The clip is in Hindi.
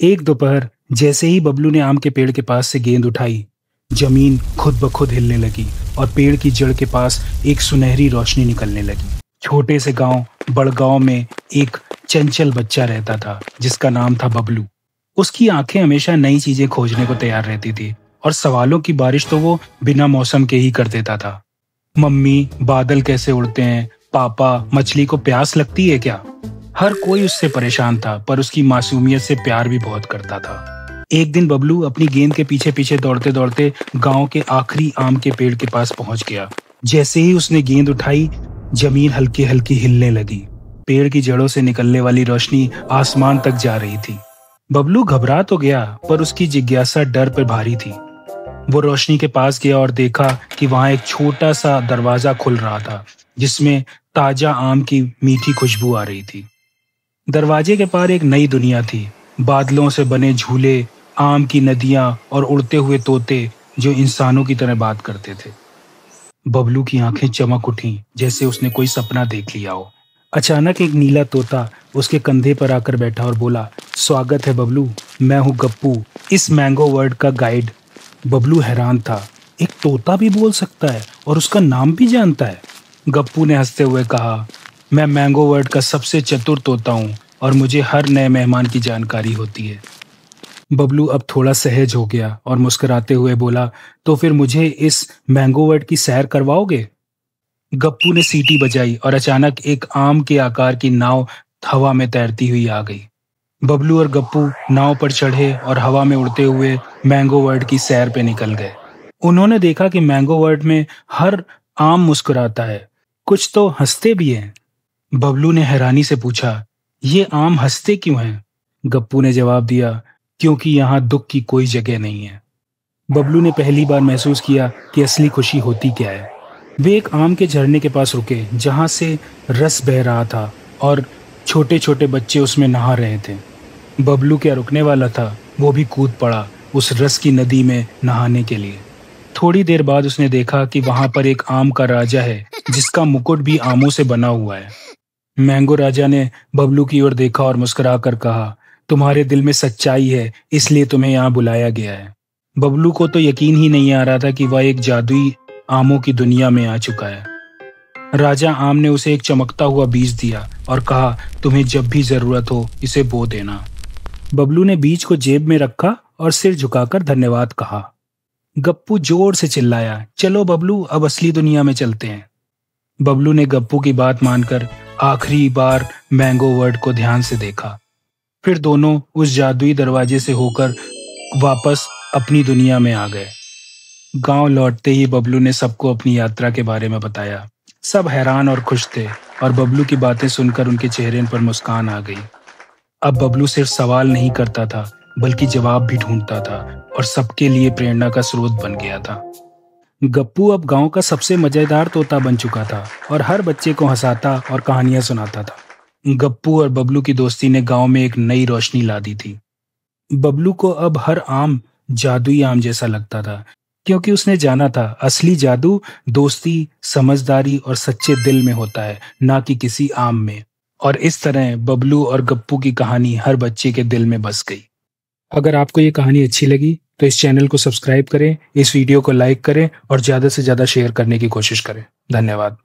एक दोपहर जैसे ही बबलू ने आम के पेड़ के पास से गेंद उठाई, जमीन खुद ब खुद हिलने लगी और पेड़ की जड़ के पास एक सुनहरी रोशनी निकलने लगी। छोटे से गांव बड़गांव में एक चंचल बच्चा रहता था जिसका नाम था बबलू। उसकी आंखें हमेशा नई चीजें खोजने को तैयार रहती थी और सवालों की बारिश तो वो बिना मौसम के ही कर देता था। मम्मी, बादल कैसे उड़ते हैं? पापा, मछली को प्यास लगती है क्या? हर कोई उससे परेशान था, पर उसकी मासूमियत से प्यार भी बहुत करता था। एक दिन बबलू अपनी गेंद के पीछे पीछे दौड़ते दौड़ते गांव के आखिरी आम के पेड़ के पास पहुंच गया। जैसे ही उसने गेंद उठाई, जमीन हल्की हल्की हिलने लगी। पेड़ की जड़ों से निकलने वाली रोशनी आसमान तक जा रही थी। बबलू घबरा तो गया, पर उसकी जिज्ञासा डर पर भारी थी। वो रोशनी के पास गया और देखा कि वहां एक छोटा सा दरवाजा खुल रहा था जिसमें ताजा आम की मीठी खुशबू आ रही थी। दरवाजे के पार एक नई दुनिया थी। बादलों से बने झूले, आम की नदियां और उड़ते हुए तोते जो इंसानों की तरह बात करते थे। बबलू की आंखें चमक उठीं, जैसे उसने कोई सपना देख लिया हो। अचानक एक नीला तोता उसके कंधे पर आकर बैठा और बोला, स्वागत है बबलू, मैं हूँ गप्पू, इस मैंगो वर्ल्ड का गाइड। बबलू हैरान था, एक तोता भी बोल सकता है और उसका नाम भी जानता है। गप्पू ने हंसते हुए कहा, मैं मैंगो वर्ल्ड का सबसे चतुर तोता हूँ और मुझे हर नए मेहमान की जानकारी होती है। बबलू अब थोड़ा सहज हो गया और मुस्कुराते हुए बोला, तो फिर मुझे इस मैंगो वर्ल्ड की सैर करवाओगे? गप्पू ने सीटी बजाई और अचानक एक आम के आकार की नाव हवा में तैरती हुई आ गई। बबलू और गप्पू नाव पर चढ़े और हवा में उड़ते हुए मैंगो वर्ल्ड की सैर पे निकल गए। उन्होंने देखा कि मैंगो वर्ल्ड में हर आम मुस्कुराता है, कुछ तो हंसते भी हैं। बबलू ने हैरानी से पूछा, ये आम हंसते क्यों हैं? गप्पू ने जवाब दिया, क्योंकि यहाँ दुख की कोई जगह नहीं है। बबलू ने पहली बार महसूस किया कि असली खुशी होती क्या है। वे एक आम के झरने के पास रुके जहां से रस बह रहा था और छोटे छोटे बच्चे उसमें नहा रहे थे। बबलू क्या रुकने वाला था, वो भी कूद पड़ा उस रस की नदी में नहाने के लिए। थोड़ी देर बाद उसने देखा कि वहां पर एक आम का राजा है जिसका मुकुट भी आमों से बना हुआ है। मैंगो राजा ने बबलू की ओर देखा और मुस्कुरा कर कहा, तुम्हारे दिल में सच्चाई है, इसलिए तुम्हें यहाँ बुलाया गया है। बबलू को तो यकीन ही नहीं आ रहा था कि वह एक जादुई आमों की दुनिया में आ चुका है। राजा आम ने उसे एक चमकता हुआ बीज दिया और कहा, तुम्हें जब भी जरूरत हो इसे बो देना। बबलू ने बीज को जेब में रखा और सिर झुकाकर धन्यवाद कहा। गप्पू जोर से चिल्लाया, चलो बबलू, अब असली दुनिया में चलते हैं। बबलू ने गप्पू की बात मानकर आखिरी बार मैंगो वर्ल्ड को ध्यान से देखा। फिर दोनों उस जादुई दरवाजे से होकर वापस अपनी दुनिया में आ गए। गांव लौटते ही बबलू ने सबको अपनी यात्रा के बारे में बताया। सब हैरान और खुश थे और बबलू की बातें सुनकर उनके चेहरे पर मुस्कान आ गई। अब बबलू सिर्फ सवाल नहीं करता था, बल्कि जवाब भी ढूंढता था और सबके लिए प्रेरणा का स्रोत बन गया था। गप्पू अब गांव का सबसे मजेदार तोता बन चुका था और हर बच्चे को हंसाता और कहानियां सुनाता था। गप्पू और बबलू की दोस्ती ने गांव में एक नई रोशनी ला दी थी। बबलू को अब हर आम जादुई आम जैसा लगता था, क्योंकि उसने जाना था असली जादू दोस्ती, समझदारी और सच्चे दिल में होता है, ना कि किसी आम में। और इस तरह बबलू और गप्पू की कहानी हर बच्चे के दिल में बस गई। अगर आपको ये कहानी अच्छी लगी तो इस चैनल को सब्सक्राइब करें, इस वीडियो को लाइक करें और ज़्यादा से ज़्यादा शेयर करने की कोशिश करें। धन्यवाद।